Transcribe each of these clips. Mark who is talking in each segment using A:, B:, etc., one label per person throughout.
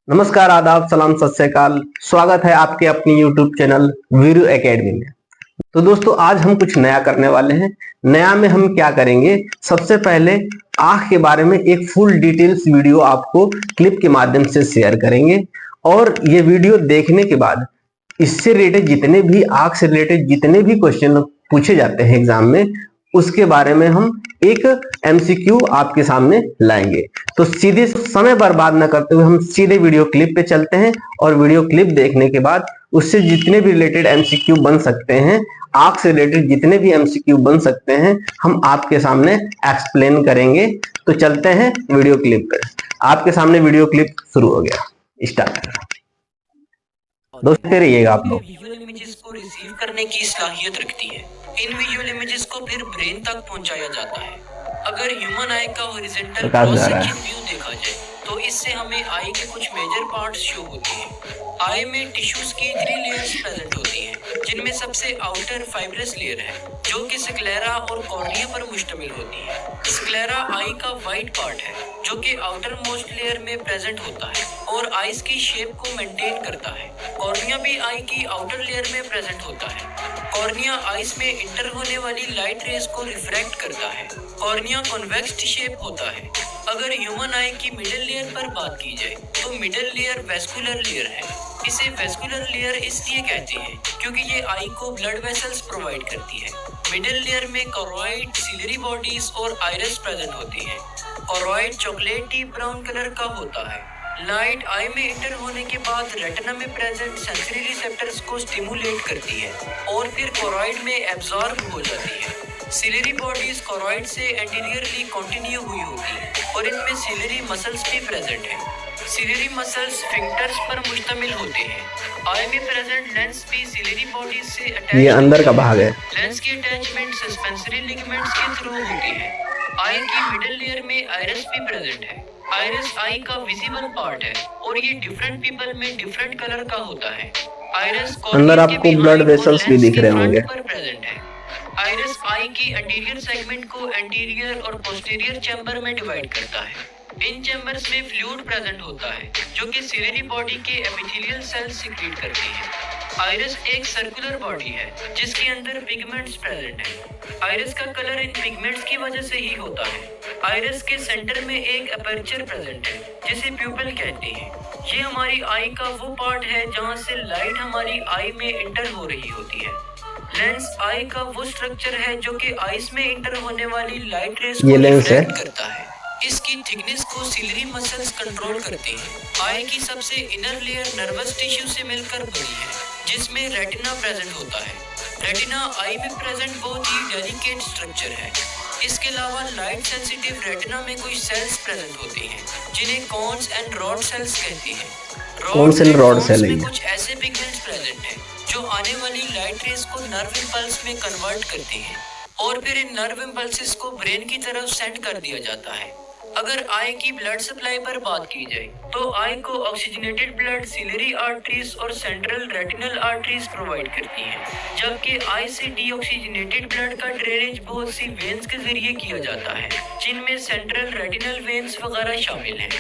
A: नमस्कार, आदाब, सलाम, सत श्री अकाल। स्वागत है आपके अपनी YouTube चैनल वीरू एकेडमी में। तो दोस्तों, आज हम कुछ नया करने वाले हैं। नया में हम क्या करेंगे, सबसे पहले आंख के बारे में एक फुल डिटेल्स वीडियो आपको क्लिप के माध्यम से शेयर करेंगे और ये वीडियो देखने के बाद इससे रिलेटेड जितने भी आंख से रिलेटेड जितने भी क्वेश्चन पूछे जाते हैं एग्जाम में, उसके बारे में हम एक एमसीक्यू आपके सामने लाएंगे। तो सीधे समय बर्बाद न करते हुए हम सीधे वीडियो क्लिप पे चलते हैं और वीडियो क्लिप देखने के बाद उससे जितने भी रिलेटेड एमसीक्यू बन सकते हैं, आंख से रिलेटेड जितने भी एमसीक्यू बन सकते हैं, हम आपके सामने एक्सप्लेन करेंगे। तो चलते हैं वीडियो क्लिप पर। आपके सामने वीडियो क्लिप शुरू हो गया, स्टार्ट। दोस्तों रहिएगा आप लोग।
B: विजुअल इमेजेस को रिसीव करने की सलाहियत रखती है। इन विजुअल इमेजेस को फिर ब्रेन तक पहुंचाया जाता है। अगर ह्यूमन आई का हॉरिजॉन्टल क्रॉस सेक्शन व्यू देखा जाए तो इससे हमें आई के कुछ मेजर पार्ट्स शो होते हैं। आई में टिश्यूज की 3 लेयर्स प्रेजेंट होती हैं, जिनमें सबसे आउटर फाइब्रस लेयर है जो कि स्क्लेरा और कॉर्निया पर मुश्तमिल होती है। स्क्लेरा आई का वाइट पार्ट है जो कि आउटर मोस्ट लेयर में प्रेजेंट होता है और आईज की शेप को मेंटेन करता है। कॉर्निया भी आई की आउटर लेयर में प्रेजेंट होता है। कॉर्निया आईज में इंटर होने वाली लाइट रेज को रिफ्रैक्ट करता है। कॉर्निया कॉन्वेक्स शेप होता है। अगर ह्यूमन आई की मिडिल लेयर पर बात की जाए तो मिडिल लेयर वेस्कुलर लेयर है। इसे वेस्कुलर लेयर इसलिए कहते हैं क्योंकि ये आई को ब्लड वेसल्स प्रोवाइड करती है। मिडिल लेयर में कोरोइड, सिलरी बॉडीज और आइरिस प्रेजेंट होती है। कोरोइड चॉकलेटी ब्राउन कलर का होता है। लाइट आई में इंटर होने के बाद रेटिना में प्रेजेंट सेंसरी रिसेप्टर्स को स्टिमुलेट करती है और फिर कोरोइड में एब्जॉर्ब हो जाती है। सिलरी बॉडीज कोरोइड से एंटीरियरली कंटिन्यू हुई होती है और इनमें सिलरी मसल्स भी प्रेजेंट हैं। सिलरी मसल्स स्फिंक्टर्स पर मुश्तमिल होते हैं। आई में प्रेजेंट लेंस भी सिलरी बॉडीज से अटैच,
A: ये अंदर का भाग है।
B: लेंस की अटैचमेंट सस्पेंसरी लिगामेंट्स के थ्रू होती है। आई की मिडिल लेयर में आइरिस भी प्रेजेंट है। आइरिस आई का विजिबल पार्ट है और ये डिफरेंट पीपल में डिफरेंट कलर का होता है। आइरिस
A: अंदर आपको ब्लड वेसल्स भी दिख रहे होंगे।
B: प्रेजेंट है। आइरिस आई की एंटीरियर सेगमेंट को एंटीरियर और पोस्टीरियर चैम्बर में डिवाइड करता है। इन चैम्बर्स में फ्लूइड प्रेजेंट होता है जो कि सिलरी बॉडी के एपिथेलियल सेल्स सीक्रेट करती है। आइरिस एक सर्कुलर बॉडी है जिसके अंदर पिगमेंट्स प्रेजेंट हैं। आइरिस का कलर इन पिगमेंट्स की वजह से ही होता है। आइरिस के सेंटर में एक अपर्चर प्रेजेंट है जिसे प्यूपिल कहते हैं। ये हमारी आई का वो पार्ट है जहाँ से लाइट हमारी आई में इंटर हो रही होती है। लेंस आई का वो स्ट्रक्चर है जो कि आईज में इंटर होने वाली लाइट रेज को रिफ्लेक्ट करता है। इसकी थिकनेस को सिलरी मसल्स कंट्रोल करते हैं। आई की सबसे इनर लेयर नर्वस टिश्यू से मिलकर बनी है जिसमें रेटिना प्रेजेंट होता है। रेटिना आई में प्रेजेंट बहुत ही डेलिकेट स्ट्रक्चर है। इसके अलावा लाइट सेंसिटिव रेटिना में कुछ सेल्स प्रेजेंट होते हैं जिन्हें कॉन्स एंड रॉड सेल्स कहते हैं।
A: कौन से रॉड सेल
B: में कुछ ऐसे पिगमेंट्स प्रेजेंट हैं जो आने वाली लाइट रेज को नर्व इंपल्स में कन्वर्ट करते हैं और फिर इन नर्व इंपल्सेस को ब्रेन की तरफ सेंड कर दिया जाता है। अगर आई की ब्लड सप्लाई पर बात की जाए तो आई को ऑक्सीजनेटेड ब्लड सिलरी आर्टरीज और सेंट्रल रेटिनल आर्टरीज प्रोवाइड करती हैं, जबकि आई से डीऑक्सीजनेटेड ब्लड का ड्रेनेज बहुत सी वेन्स के जरिए किया जाता है जिनमें सेंट्रल रेटिनल वेन्स वगैरह शामिल हैं।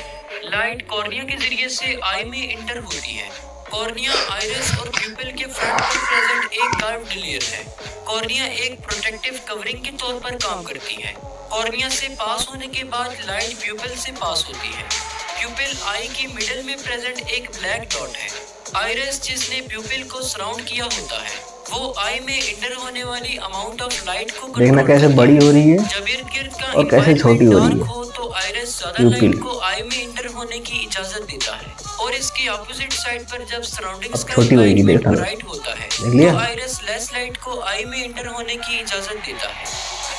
B: लाइट कॉर्निया के जरिए से आई में इंटर होती है। कॉर्निया आइरिस और प्यूपिल के फ्रंट पर प्रेजेंट एक कर्व्ड लेयर है। कॉर्निया एक प्रोटेक्टिव कवरिंग के तौर पर काम करती है। कॉर्निया से पास होने के बाद लाइट प्यूपिल से पास होती है। प्यूपिल आई की मिडिल में प्रेजेंट एक ब्लैक डॉट है। आइरिस जिसने प्यूपिल को सराउंड किया होता है वो आई में इंटर होने वाली अमाउंट ऑफ लाइट को
A: देखना कैसे बड़ी हो रही है
B: जब इर्द गिर्द का
A: और कैसे छोटी हो रही है।
B: तो आइरिस ज्यादा लाइट को आई में इंटर होने की इजाजत देता है और इसकी ऑपोजिट साइड पर जब सराउंडिंग्स का एनवायरनमेंट ब्राइट होता है तो आइरिस लेस लाइट को आई में इंटर होने की इजाजत देता है।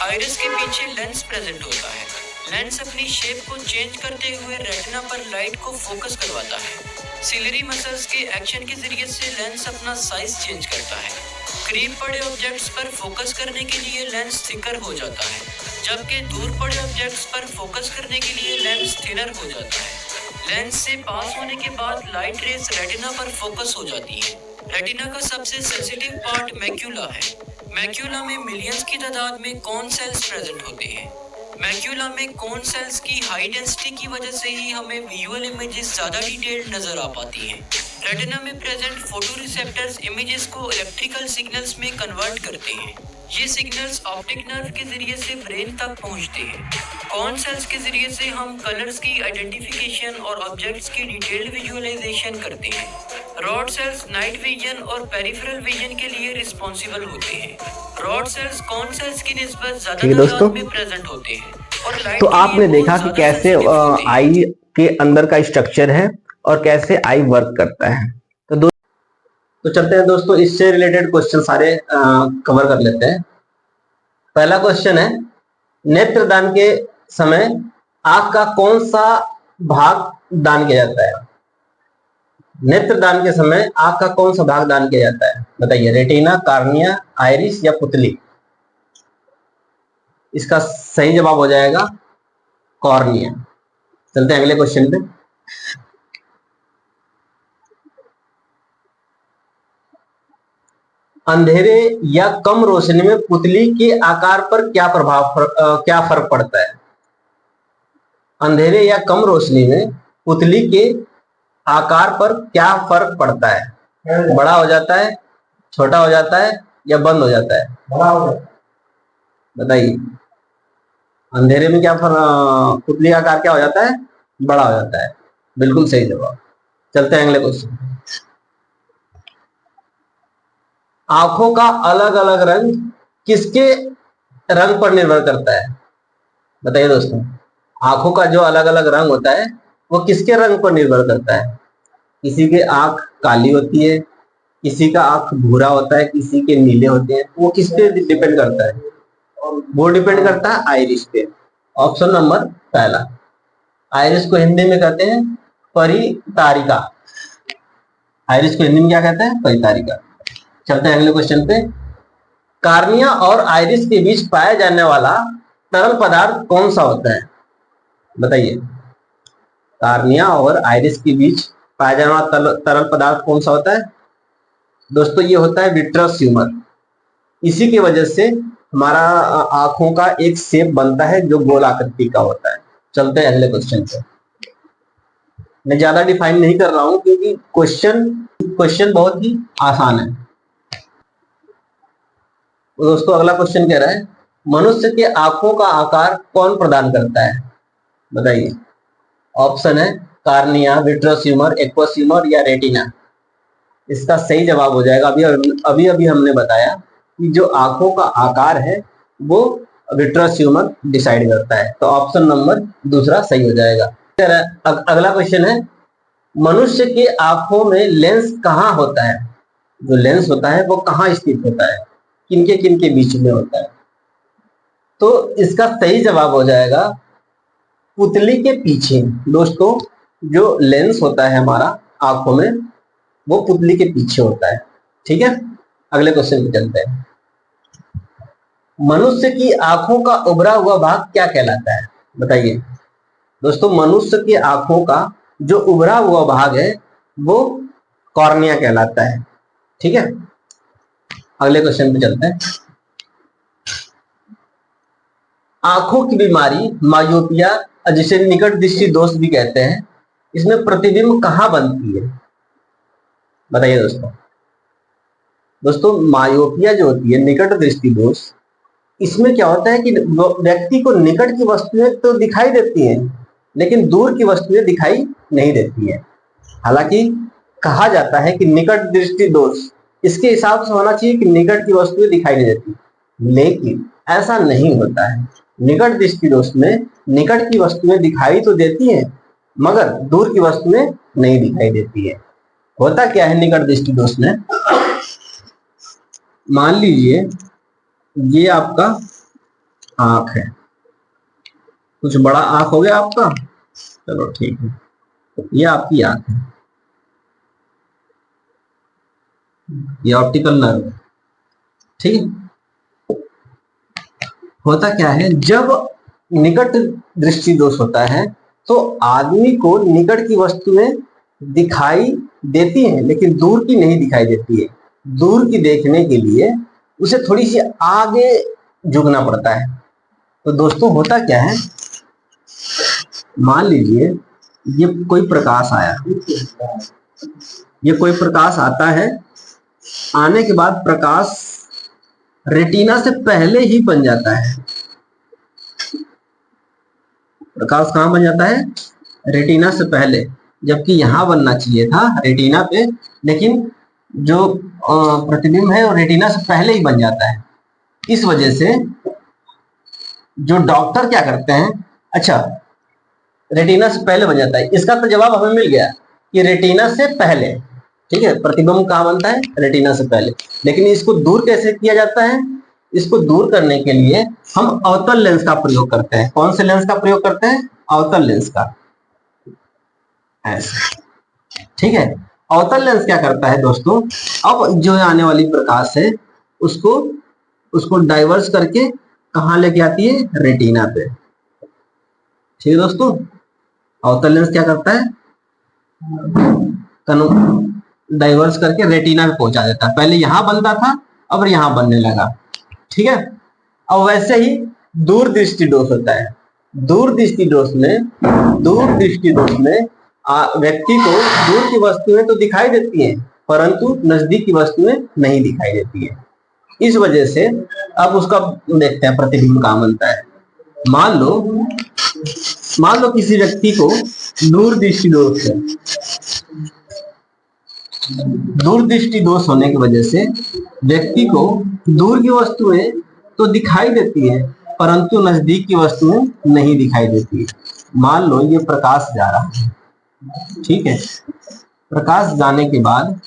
B: आइरिस के पीछे लेंस प्रेजेंट होता है। लेंस अपनी शेप को चेंज करते हुए रेटिना पर लाइट को फोकस करवाता है। सिलरी मसल्स के एक्शन के जरिए से लेंस अपना साइज चेंज करता है। करीब पड़े ऑब्जेक्ट्स पर फोकस करने के लिए लेंस थिकर हो जाता है, जबकि दूर पड़े ऑब्जेक्ट्स पर फोकस करने के लिए लेंस थिनर हो जाता है। लेंस से पास होने के बाद लाइट रेस रेटिना पर फोकस हो जाती है। रेटिना का सबसे सेंसिटिव पार्ट मैक्यूला है। मैक्यूला में मिलियंस की तादाद में कॉन सेल्स प्रेजेंट होते हैं। मैक्यूला में कोन सेल्स की हाई डेंसिटी की वजह से ही हमें विजुअल इमेजेस ज्यादा डिटेल्ड नजर आ पाती हैं। रेटिना में प्रेजेंट फोटो रिसेप्टर्स इमेजेस को इलेक्ट्रिकल सिग्नल्स में कन्वर्ट करते हैं। ये सिग्नल्स ऑप्टिक नर्व के जरिए से ब्रेन तक पहुंचते हैं। कोन सेल्स के जरिए से हम कलर्स की आइडेंटिफिकेशन और ऑब्जेक्ट्स की डिटेल्ड विजुअलाइजेशन करते हैं। रॉड सेल्स नाइट विजन और पेरिफेरल विजन के लिए रिस्पॉन्सिबल होते हैं। रॉड सेल्स कोन सेल्स की निस्बत ज्यादा तादाद में प्रेजेंट होते हैं और लाइट
A: तो आपने देखा कि कैसे आई के अंदर का स्ट्रक्चर है और कैसे आई वर्क करता है। तो चलते हैं दोस्तों, इससे रिलेटेड क्वेश्चन सारे कवर कर लेते हैं। पहला क्वेश्चन है, नेत्रदान के समय आंख का कौन सा भाग दान किया जाता है? नेत्रदान के समय आंख का कौन सा भाग दान किया जाता है? बताइए, रेटिना, कार्निया, आइरिस या पुतली? इसका सही जवाब हो जाएगा कॉर्निया। चलते हैं अगले क्वेश्चन पे। अंधेरे या कम रोशनी में पुतली के आकार पर क्या फर्क पड़ता है? अंधेरे या कम रोशनी में पुतली के आकार पर क्या फर्क पड़ता है? बड़ा हो जाता है, छोटा हो जाता है या बंद हो जाता है? बड़ा हो जाता है। बताइए, अंधेरे में क्या पुतली का आकार क्या हो जाता है? बड़ा हो जाता है। बिल्कुल सही जवाब। चलते हैं अगले क्वेश्चन। आंखों का अलग अलग रंग किसके रंग पर निर्भर करता है? बताइए दोस्तों, आंखों का जो अलग अलग रंग होता है वो किसके रंग पर निर्भर करता है? किसी की आंख काली होती है, किसी का आंख भूरा होता है, किसी के नीले होते हैं। वो किस पे डिपेंड करता है? वो डिपेंड करता है आइरिस पे। ऑप्शन नंबर पहला। आइरिस को हिंदी में कहते हैं परितारिका। आइरिस को हिंदी में क्या कहते हैं? परितारिका। चलते हैं अगले क्वेश्चन पे। कार्निया और आइरिस के बीच पाया जाने वाला तरल पदार्थ कौन सा होता है? बताइए, कार्निया और आइरिस के बीच पाया जाने वाला तरल पदार्थ कौन सा होता है? दोस्तों, ये होता है विट्रस ह्यूमर। इसी की वजह से हमारा आंखों का एक शेप बनता है जो गोल आकृति का होता है। चलते हैं अगले क्वेश्चन पे। मैं ज्यादा डिफाइन नहीं कर रहा हूं क्योंकि क्वेश्चन बहुत ही आसान है। दोस्तों, अगला क्वेश्चन कह रहा है, मनुष्य के आंखों का आकार कौन प्रदान करता है? बताइए, ऑप्शन है cornea, vitreous humour, aqueous humour या रेटिना। इसका सही जवाब हो जाएगा, अभी हमने बताया कि जो आंखों का आकार है वो विट्रस ह्यूमर डिसाइड करता है। तो ऑप्शन नंबर दूसरा सही हो जाएगा। अगला क्वेश्चन है, मनुष्य के आंखों में लेंस कहाँ होता है? जो लेंस होता है वो कहाँ स्थित होता है? किनके बीच में होता है? तो इसका सही जवाब हो जाएगा पुतली के पीछे। दोस्तों, जो लेंस होता है हमारा आंखों में वो पुतली के पीछे होता है। ठीक है, अगले क्वेश्चन पे चलते हैं। मनुष्य की आंखों का उभरा हुआ भाग क्या कहलाता है? बताइए दोस्तों, मनुष्य की आंखों का जो उभरा हुआ भाग है वो कॉर्निया कहलाता है। ठीक है, अगले क्वेश्चन पे चलते हैं। आंखों की बीमारी मायोपिया, जिसे निकट दृष्टि दोष भी कहते हैं, इसमें प्रतिबिंब कहाँ बनती है? बताइए दोस्तों, मायोपिया जो होती है, निकट दृष्टि दोष, इसमें क्या होता है कि व्यक्ति को निकट की वस्तुएं तो दिखाई देती हैं लेकिन दूर की वस्तुएं दिखाई नहीं देती हैं। हालांकि कहा जाता है कि निकट दृष्टि दोष इसके हिसाब से होना चाहिए कि निकट की वस्तुएं दिखाई नहीं देती, लेकिन ऐसा नहीं होता है। निकट दृष्टि दोष में निकट की वस्तुएं दिखाई तो देती हैं मगर दूर की वस्तुएं नहीं दिखाई देती है। होता क्या है निकट दृष्टि दोष में? मान लीजिए ये आपका आंख है, कुछ बड़ा आंख हो गया आपका, चलो ठीक है, ये आपकी आंख है, ये ऑप्टिकल नर्व। ठीक है, होता क्या है जब निकट दृष्टि दोष होता है तो आदमी को निकट की वस्तुएं दिखाई देती हैं लेकिन दूर की नहीं दिखाई देती है। दूर की देखने के लिए उसे थोड़ी सी आगे झुकना पड़ता है। तो दोस्तों होता क्या है, मान लीजिए ये कोई प्रकाश आया, ये कोई प्रकाश आता है, आने के बाद प्रकाश रेटिना से पहले ही बन जाता है। प्रकाश कहाँ बन जाता है? रेटिना से पहले, जबकि यहां बनना चाहिए था रेटिना पे, लेकिन जो प्रतिबिंब है वो रेटिना से पहले ही बन जाता है। इस वजह से जो डॉक्टर क्या करते हैं, अच्छा रेटिना से पहले बन जाता है, इसका तो जवाब हमें मिल गया कि रेटिना से पहले, ठीक है, प्रतिबिंब कहाँ बनता है? रेटिना से पहले। लेकिन इसको दूर कैसे किया जाता है? इसको दूर करने के लिए हम अवतल लेंस का प्रयोग करते हैं। कौन से लेंस का प्रयोग करते हैं? अवतल लेंस का, ऐसे, ठीक है। अवतल लेंस क्या करता है दोस्तों, अब जो आने वाली प्रकाश है उसको डाइवर्स करके कहाँ लेके आती है? रेटिना पे, ठीक है दोस्तों। अवतल लेंस क्या करता है? डाइवर्स करके रेटिना पे पहुंचा देता है। पहले यहां बनता था, अब यहां बनने लगा, ठीक है। अब वैसे ही दूरदृष्टि दोष होता है। दूरदृष्टि दोष में व्यक्ति को दूर की वस्तुएं तो दिखाई देती हैं, परंतु नजदीक की वस्तुएं नहीं दिखाई देती है। इस वजह से अब उसका देखते हैं प्रतिबिंब कहाँ बनता है। मान लो किसी व्यक्ति को दूरदृष्टि दोष है। दूरदृष्टि दोष होने की वजह से व्यक्ति को दूर की वस्तुएं तो दिखाई देती है, परंतु नजदीक की वस्तुएं नहीं दिखाई देती है। मान लो ये प्रकाश जा रहा है, ठीक है। प्रकाश जाने के बाद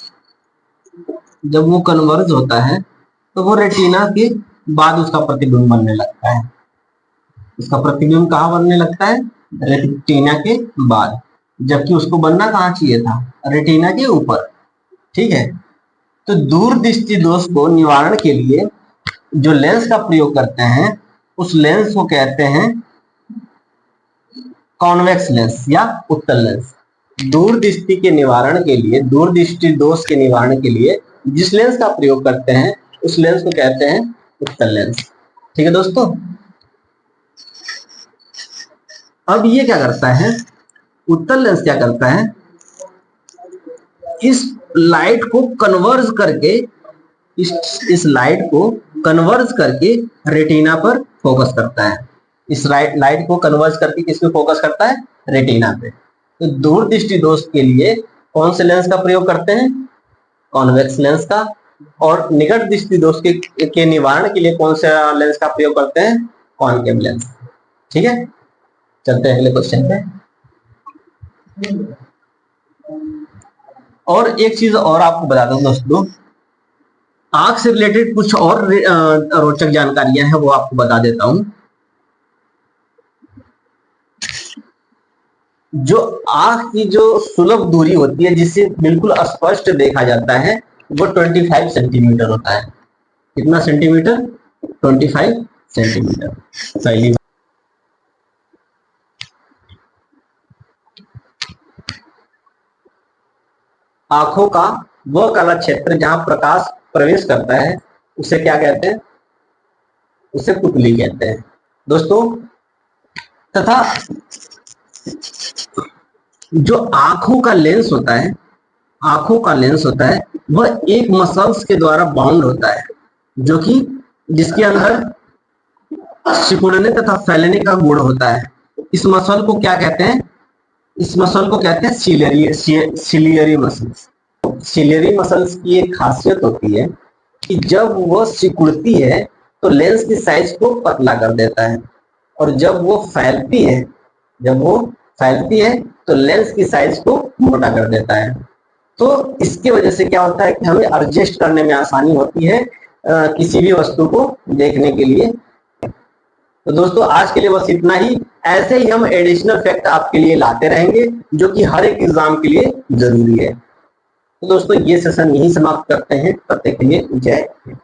A: जब वो कन्वर्ज होता है तो वो रेटिना के बाद उसका प्रतिबिंब बनने लगता है। उसका प्रतिबिंब कहाँ बनने लगता है? रेटिना के बाद, जबकि उसको बनना कहाँ चाहिए था? रेटिना के ऊपर, ठीक है। तो दूरदृष्टि दोष को निवारण के लिए जो लेंस का प्रयोग करते हैं उस लेंस को कहते हैं कॉन्वेक्स लेंस या उत्तल लेंस। दूरदृष्टि के निवारण के लिए, दूरदृष्टि दोष के निवारण के लिए जिस लेंस का प्रयोग करते हैं उस लेंस को कहते हैं उत्तल लेंस, ठीक है दोस्तों। अब ये क्या करता है, उत्तल लेंस क्या करता है, इस लाइट को कन्वर्ज करके, इस लाइट को कन्वर्ज करके रेटिना पर फोकस करता है। इस लाइट को कन्वर्ज करके किस पे फोकस करता है? रेटिना पे। तो दूरदृष्टि दोष के लिए कौन से लेंस का प्रयोग करते हैं? कॉन्वेक्स लेंस का। और निकट दृष्टि दोष के निवारण के लिए कौन सा लेंस का प्रयोग करते हैं? कॉनकेव लेंस, ठीक है। चलते हैं अगले क्वेश्चन पे। और एक चीज और आपको बता दूं दोस्तों, आंख से रिलेटेड कुछ और रोचक जानकारियां हैं, वो आपको बता देता हूं। जो आंख की जो सुलभ दूरी होती है जिससे बिल्कुल स्पष्ट देखा जाता है वो 25 सेंटीमीटर होता है। कितना सेंटीमीटर? 25 सेंटीमीटर। पहली आंखों का वह काला क्षेत्र जहां प्रकाश प्रवेश करता है उसे क्या कहते हैं? उसे पुतली कहते हैं दोस्तों। तथा जो आंखों का लेंस होता है, वह एक मसल्स के द्वारा बाउंड होता है, जो कि जिसके अंदर सिकुड़ने तथा फैलने का गुण होता है। इस मसल को क्या कहते हैं? इस मसल को कहते हैं सिलियरी मसल्स। सिलियरी मसल्स की एक खासियत होती है कि जब वह सिकुड़ती है तो लेंस की साइज को पतला कर देता है, और जब वो फैलती है तो लेंस की साइज को मोटा कर देता है। तो इसकी वजह से क्या होता है कि हमें एडजस्ट करने में आसानी होती है किसी भी वस्तु को देखने के लिए। तो दोस्तों आज के लिए बस इतना ही। ऐसे ही हम एडिशनल फैक्ट आपके लिए लाते रहेंगे जो कि हर एक एग्जाम के लिए जरूरी है। तो दोस्तों ये सेशन यही समाप्त करते हैं। तब तक के लिए जय हिंद।